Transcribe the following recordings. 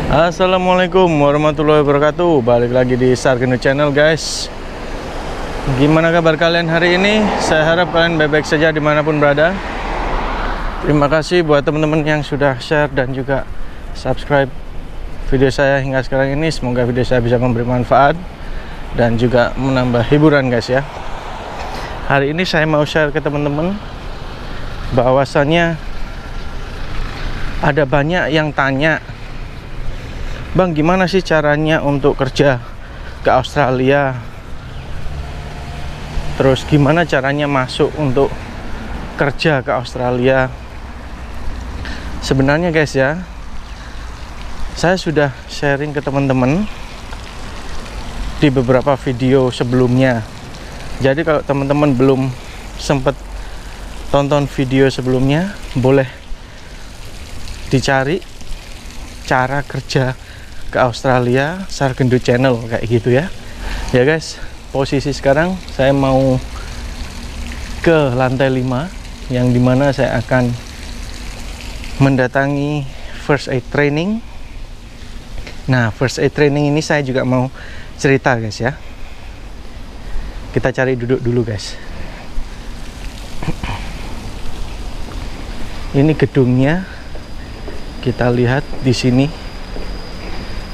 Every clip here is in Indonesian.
Assalamualaikum warahmatullahi wabarakatuh. Balik lagi di Sargento Channel, guys. Gimana kabar kalian hari ini? Saya harap kalian baik-baik saja dimanapun berada. Terima kasih buat teman-teman yang sudah share dan juga subscribe video saya hingga sekarang ini. Semoga video saya bisa memberi manfaat dan juga menambah hiburan, guys ya. Hari ini saya mau share ke teman-teman bahwasannya ada banyak yang tanya, Bang, gimana sih caranya untuk kerja ke Australia? Terus gimana caranya masuk untuk kerja ke Australia? Sebenarnya guys ya, saya sudah sharing ke teman-teman di beberapa video sebelumnya. Jadi kalau teman-teman belum sempat tonton video sebelumnya, boleh dicari cara kerja ke Australia Sargento Channel kayak gitu ya. Ya guys, posisi sekarang saya mau ke lantai 5 yang dimana saya akan mendatangi first aid training. Nah, first aid training ini saya juga mau cerita guys ya. Kita cari duduk dulu guys. Ini gedungnya, kita lihat di sini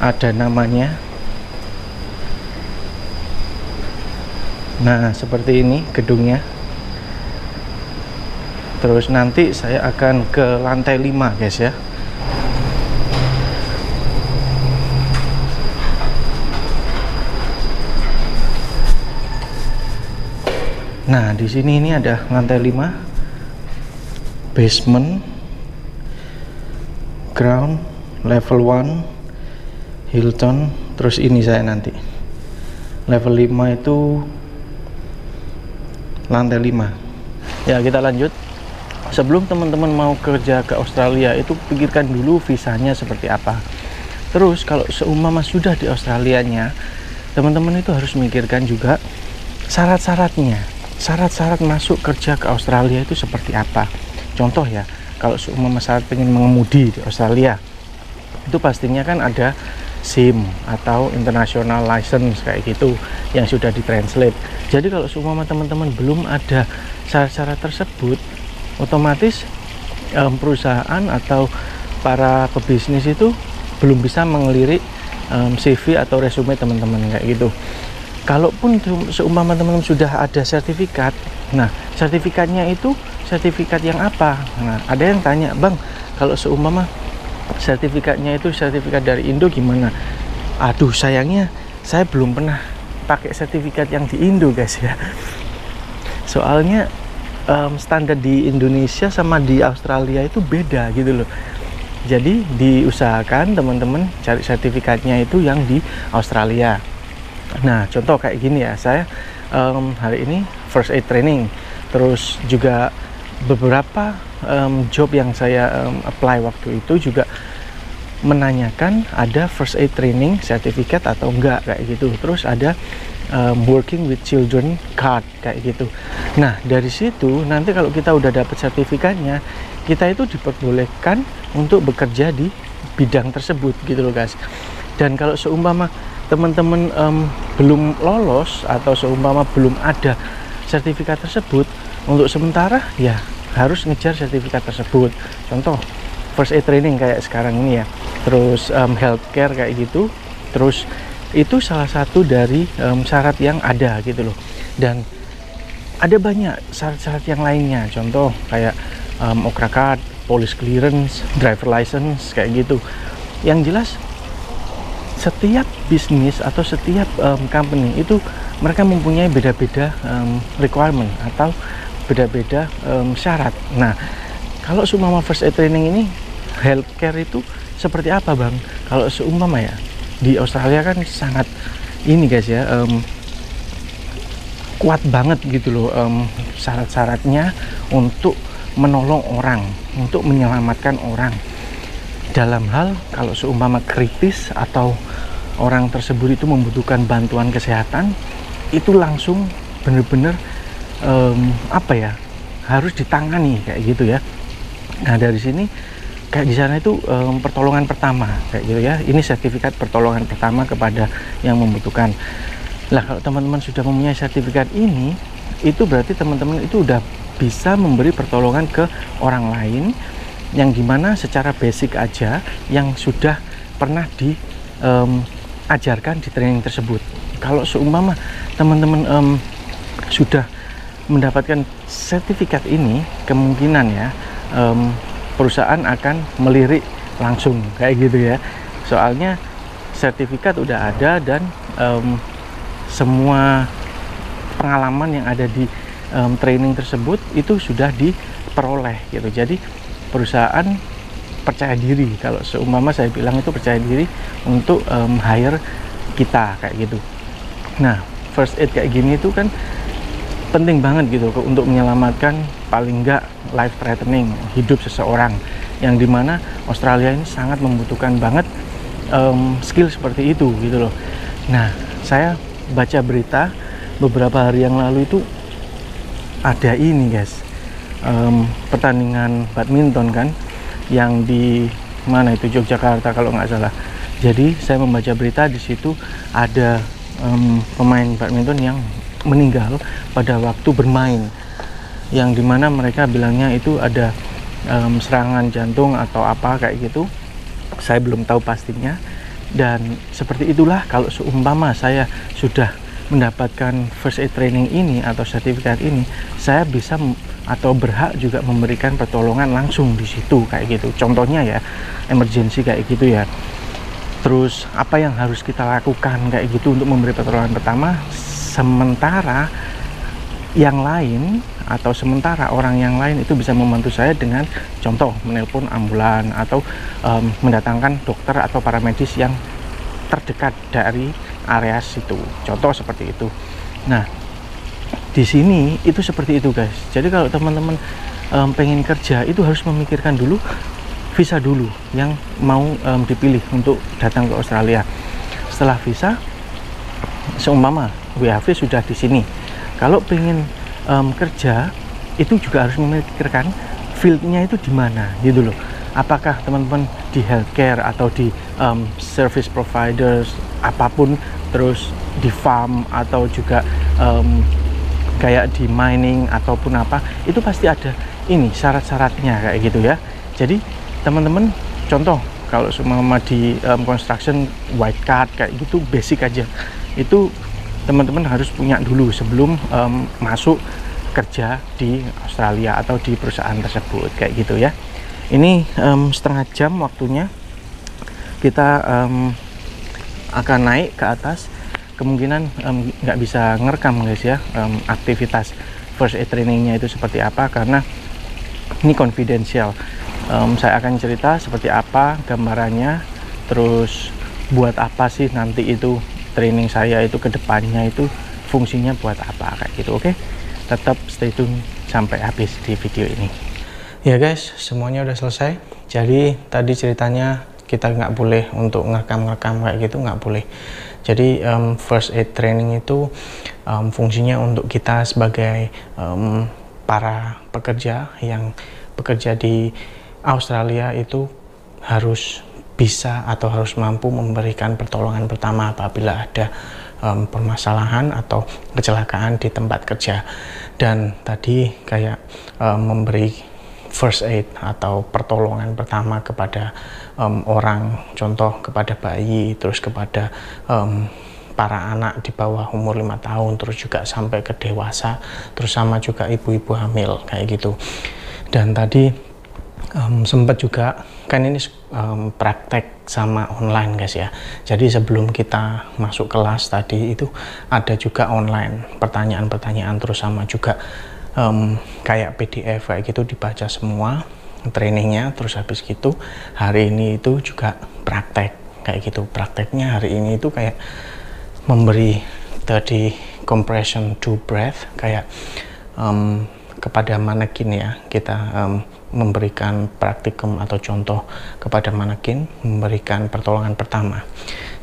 ada namanya. Nah, seperti ini gedungnya. Terus nanti saya akan ke lantai 5 guys ya. Nah, di sini ini ada lantai 5, basement, ground, level 1, Hilton. Terus ini saya nanti level 5 itu lantai 5 ya. Kita lanjut. Sebelum teman-teman mau kerja ke Australia itu pikirkan dulu visanya seperti apa. Terus kalau seumpama sudah di Australianya, teman-teman itu harus memikirkan juga syarat-syaratnya. Syarat-syarat masuk kerja ke Australia itu seperti apa. Contoh ya, kalau seumpama syarat pengen mengemudi di Australia, itu pastinya kan ada SIM atau international license kayak gitu yang sudah ditranslate. Jadi kalau seumpama teman-teman belum ada syarat-syarat tersebut, otomatis perusahaan atau para pebisnis itu belum bisa mengelirik CV atau resume teman-teman kayak gitu. Kalaupun seumpama teman-teman sudah ada sertifikat, nah sertifikatnya itu sertifikat yang apa? Nah, ada yang tanya, Bang, kalau seumpama sertifikatnya itu sertifikat dari Indo gimana? Aduh, sayangnya saya belum pernah pakai sertifikat yang di Indo guys ya. Soalnya standar di Indonesia sama di Australia itu beda gitu loh. Jadi diusahakan teman-teman cari sertifikatnya itu yang di Australia. Nah, contoh kayak gini ya, saya hari ini first aid training, terus juga beberapa job yang saya apply waktu itu juga menanyakan ada first aid training sertifikat atau enggak kayak gitu. Terus ada working with children card kayak gitu. Nah, dari situ nanti kalau kita udah dapat sertifikatnya, kita itu diperbolehkan untuk bekerja di bidang tersebut gitu loh guys. Dan kalau seumpama teman-teman belum lolos atau seumpama belum ada sertifikat tersebut, untuk sementara ya harus ngejar sertifikat tersebut. Contoh first aid training kayak sekarang ini ya, terus healthcare kayak gitu. Terus itu salah satu dari syarat yang ada gitu loh. Dan ada banyak syarat-syarat yang lainnya, contoh kayak OKRA card, police clearance, driver license kayak gitu. Yang jelas setiap bisnis atau setiap company itu mereka mempunyai beda-beda requirement atau beda-beda syarat. Nah, kalau seumpama first aid training ini healthcare itu seperti apa, Bang? Kalau seumpama ya di Australia kan sangat ini guys ya, kuat banget gitu loh syarat-syaratnya untuk menolong orang, untuk menyelamatkan orang. Dalam hal kalau seumpama kritis atau orang tersebut itu membutuhkan bantuan kesehatan, itu langsung bener-bener apa ya, harus ditangani kayak gitu ya. Nah, dari sini kayak di sana itu pertolongan pertama kayak gitu ya. Ini sertifikat pertolongan pertama kepada yang membutuhkan. Lah kalau teman-teman sudah mempunyai sertifikat ini, itu berarti teman-teman itu udah bisa memberi pertolongan ke orang lain yang dimana secara basic aja yang sudah pernah diajarkan di training tersebut. Kalau seumpama teman-teman sudah mendapatkan sertifikat ini, kemungkinan ya perusahaan akan melirik langsung kayak gitu ya. Soalnya sertifikat udah ada dan semua pengalaman yang ada di training tersebut itu sudah diperoleh gitu. Jadi perusahaan percaya diri, kalau seumpama saya bilang itu percaya diri untuk hire kita kayak gitu. Nah, first aid kayak gini itu kan penting banget gitu untuk menyelamatkan paling enggak life threatening hidup seseorang, yang dimana Australia ini sangat membutuhkan banget skill seperti itu gitu loh. Nah, saya baca berita beberapa hari yang lalu itu ada ini guys, pertandingan badminton kan yang di mana itu, Yogyakarta kalau nggak salah. Jadi saya membaca berita di situ ada pemain badminton yang meninggal pada waktu bermain, yang dimana mereka bilangnya itu ada serangan jantung atau apa kayak gitu. Saya belum tahu pastinya. Dan seperti itulah kalau seumpama saya sudah mendapatkan first aid training ini atau sertifikat ini, saya bisa atau berhak juga memberikan pertolongan langsung di situ kayak gitu. Contohnya ya emergency kayak gitu ya. Terus apa yang harus kita lakukan kayak gitu untuk memberi pertolongan pertama, sementara yang lain atau sementara orang yang lain itu bisa membantu saya dengan contoh menelpon ambulan atau mendatangkan dokter atau paramedis yang terdekat dari area situ, contoh seperti itu. Nah, di sini itu seperti itu guys. Jadi kalau teman-teman pengen kerja itu harus memikirkan dulu visa dulu yang mau dipilih untuk datang ke Australia. Setelah visa, seumpama WHV sudah di sini, kalau pengen kerja itu juga harus memikirkan fieldnya itu di mana gitu loh. Apakah teman-teman di healthcare atau di service providers apapun, terus di farm atau juga kayak di mining ataupun apa, itu pasti ada ini syarat-syaratnya kayak gitu ya. Jadi teman-teman contoh kalau semua di construction white card kayak gitu basic aja, itu teman-teman harus punya dulu sebelum masuk kerja di Australia atau di perusahaan tersebut kayak gitu ya. Ini setengah jam waktunya, kita akan naik ke atas. Kemungkinan nggak bisa ngerekam guys ya aktivitas first aid trainingnya itu seperti apa, karena ini confidential. Saya akan cerita seperti apa gambarannya, terus buat apa sih nanti itu training saya itu kedepannya itu fungsinya buat apa kayak gitu. Oke, tetap stay tune sampai habis di video ini ya guys. Semuanya udah selesai. Jadi tadi ceritanya kita nggak boleh untuk ngerekam kayak gitu, nggak boleh. Jadi first aid training itu fungsinya untuk kita sebagai para pekerja yang bekerja di Australia itu harus bisa atau harus mampu memberikan pertolongan pertama apabila ada permasalahan atau kecelakaan di tempat kerja. Dan tadi kayak memberi first aid atau pertolongan pertama kepada orang, contoh kepada bayi, terus kepada para anak di bawah umur 5 tahun, terus juga sampai ke dewasa, terus sama juga ibu-ibu hamil kayak gitu. Dan tadi sempat juga kan ini praktek sama online guys ya. Jadi sebelum kita masuk kelas tadi itu ada juga online pertanyaan-pertanyaan, terus sama juga kayak PDF kayak gitu dibaca semua trainingnya. Terus habis gitu hari ini itu juga praktek kayak gitu. Prakteknya hari ini itu kayak memberi tadi compression to breath, kayak kepada manekin ya, kita memberikan praktikum atau contoh kepada manekin memberikan pertolongan pertama.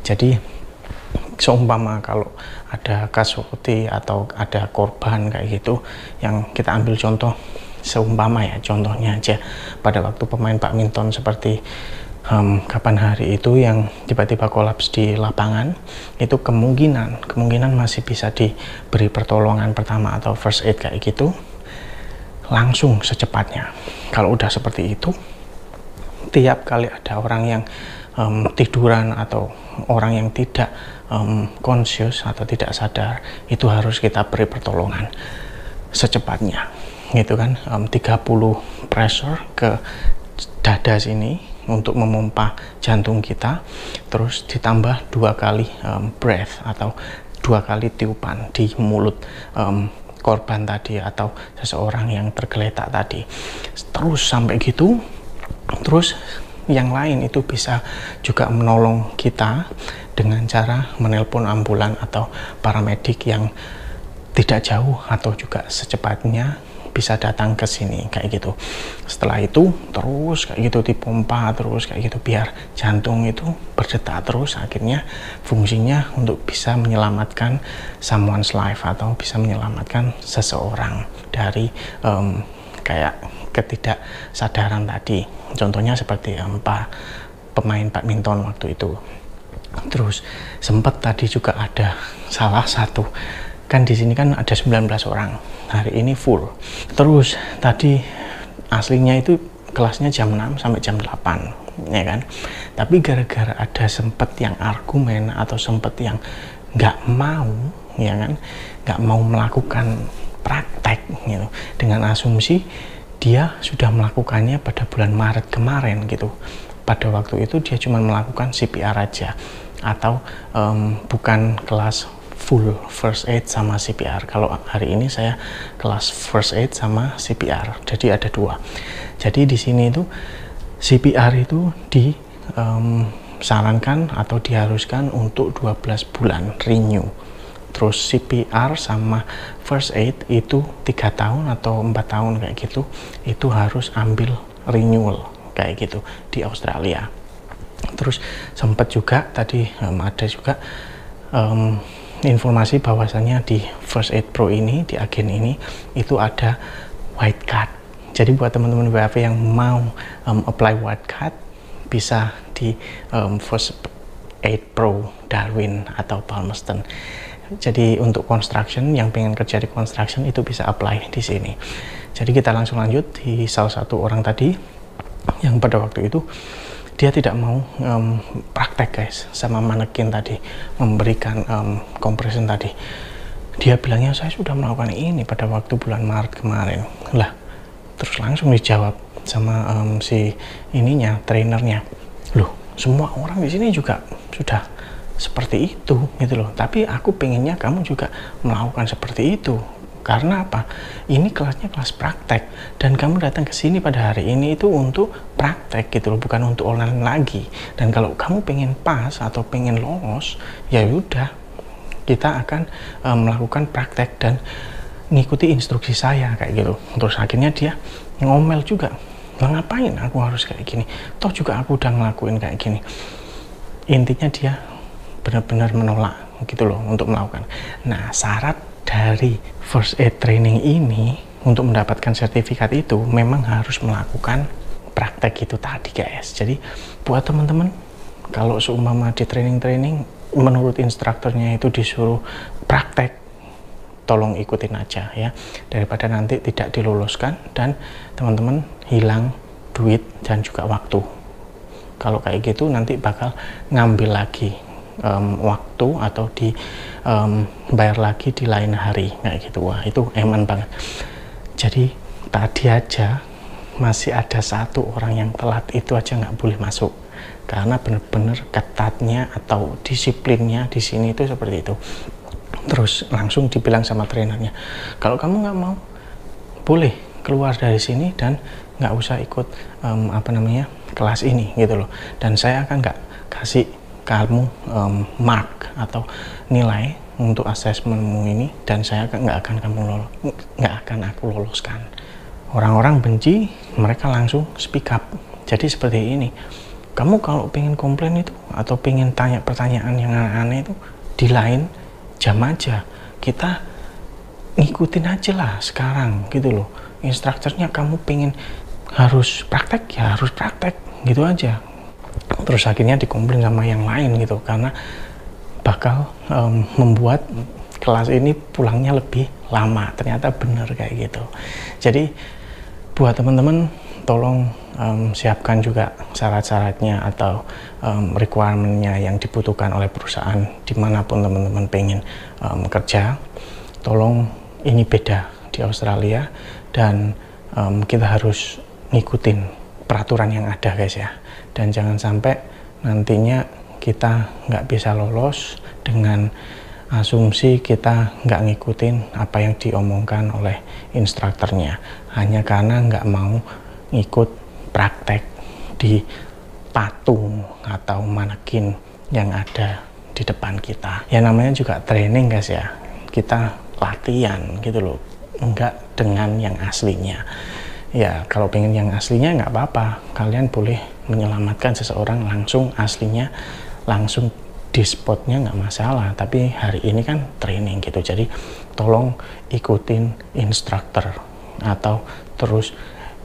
Jadi seumpama kalau ada casualty atau ada korban kayak gitu, yang kita ambil contoh seumpama ya, contohnya aja pada waktu pemain badminton seperti kapan hari itu yang tiba-tiba kolaps di lapangan, itu kemungkinan masih bisa diberi pertolongan pertama atau first aid kayak gitu langsung secepatnya. Kalau udah seperti itu, tiap kali ada orang yang tiduran atau orang yang tidak conscious atau tidak sadar, itu harus kita beri pertolongan secepatnya gitu kan. 30 pressure ke dada sini untuk memompa jantung kita, terus ditambah 2 kali breath atau 2 kali tiupan di mulut korban tadi atau seseorang yang tergeletak tadi, terus sampai gitu. Terus yang lain itu bisa juga menolong kita dengan cara menelpon ambulan atau paramedik yang tidak jauh atau juga secepatnya bisa datang ke sini kayak gitu. Setelah itu terus kayak gitu dipompa terus kayak gitu biar jantung itu berdetak terus, akhirnya fungsinya untuk bisa menyelamatkan someone's life atau bisa menyelamatkan seseorang dari kayak ketidaksadaran tadi. Contohnya seperti pemain badminton waktu itu. Terus sempat tadi juga ada salah satu, kan di sini kan ada 19 orang, hari ini full. Terus tadi aslinya itu kelasnya jam 6 sampai jam 8 ya kan, tapi gara-gara ada sempet yang argumen atau sempet yang nggak mau ya kan, nggak mau melakukan praktek gitu, dengan asumsi dia sudah melakukannya pada bulan Maret kemarin gitu. Pada waktu itu dia cuma melakukan CPR aja atau bukan kelas full first aid sama CPR. Kalau hari ini saya kelas first aid sama CPR, jadi ada 2. Jadi di sini itu CPR itu disarankan atau diharuskan untuk 12 bulan renew. Terus CPR sama first aid itu 3 tahun atau 4 tahun kayak gitu, itu harus ambil renewal kayak gitu di Australia. Terus sempat juga tadi ada juga informasi bahwasannya di First Aid Pro ini, di agen ini itu ada white card. Jadi buat teman-teman WAV yang mau apply white card bisa di First Aid Pro Darwin atau Palmerston. Jadi untuk construction, yang pengen kerja di construction itu bisa apply di sini. Jadi kita langsung lanjut di salah satu orang tadi yang pada waktu itu dia tidak mau praktek guys sama manekin tadi, memberikan compression tadi. Dia bilangnya saya sudah melakukan ini pada waktu bulan Maret kemarin lah. Terus langsung dijawab sama si ininya, trainernya, loh semua orang di sini juga sudah seperti itu gitu loh, tapi aku pengennya kamu juga melakukan seperti itu. Karena apa? Ini kelasnya kelas praktek dan kamu datang ke sini pada hari ini itu untuk praktek gitu loh, bukan untuk online lagi. Dan kalau kamu pengen pas atau pengen lolos, ya udah kita akan melakukan praktek dan ngikuti instruksi saya kayak gitu. Terus akhirnya dia ngomel juga, lah ngapain aku harus kayak gini? Toh juga aku udah ngelakuin kayak gini. Intinya dia benar-benar menolak gitu loh untuk melakukan. Nah, syarat dari first aid training ini untuk mendapatkan sertifikat itu memang harus melakukan praktek itu tadi guys. Jadi buat teman-teman kalau seumpama di training menurut instrukturnya itu disuruh praktek, tolong ikutin aja ya, daripada nanti tidak diloloskan dan teman-teman hilang duit dan juga waktu. Kalau kayak gitu nanti bakal ngambil lagi waktu atau bayar lagi di lain hari kayak gitu. Wah itu eman banget. Jadi tadi aja masih ada 1 orang yang telat, itu aja nggak boleh masuk karena bener-bener ketatnya atau disiplinnya di sini itu seperti itu. Terus langsung dibilang sama trainernya, kalau kamu nggak mau boleh keluar dari sini dan nggak usah ikut kelas ini gitu loh, dan saya akan nggak kasih kamu mark atau nilai untuk asesmenmu ini, dan saya nggak akan aku loloskan. Orang-orang benci, mereka langsung speak up. Jadi seperti ini, kamu kalau pengen komplain itu atau pengen tanya pertanyaan yang aneh-aneh itu di lain jam aja, kita ngikutin aja lah sekarang gitu loh. instrukturnya kamu pengen harus praktek, ya harus praktek gitu aja. Terus akhirnya dikomplain sama yang lain gitu, karena bakal membuat kelas ini pulangnya lebih lama. Ternyata bener kayak gitu. Jadi buat teman-teman tolong siapkan juga syarat-syaratnya atau requirement-nya yang dibutuhkan oleh perusahaan dimanapun teman-teman pengen kerja. Tolong, ini beda di Australia dan kita harus ngikutin peraturan yang ada guys ya, dan jangan sampai nantinya kita nggak bisa lolos dengan asumsi kita nggak ngikutin apa yang diomongkan oleh instrukturnya hanya karena nggak mau ngikut praktek di patung atau manekin yang ada di depan kita. Ya namanya juga training guys ya, kita latihan gitu loh, enggak dengan yang aslinya. Ya kalau pengen yang aslinya nggak apa-apa, kalian boleh menyelamatkan seseorang langsung aslinya, langsung di spotnya nggak masalah, tapi hari ini kan training gitu. Jadi tolong ikutin instruktur atau terus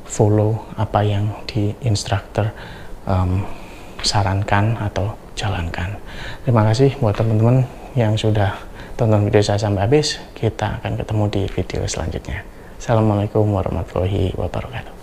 follow apa yang di instruktur sarankan atau jalankan. Terima kasih buat teman-teman yang sudah tonton video saya sampai habis. Kita akan ketemu di video selanjutnya. Assalamualaikum warahmatullahi wabarakatuh.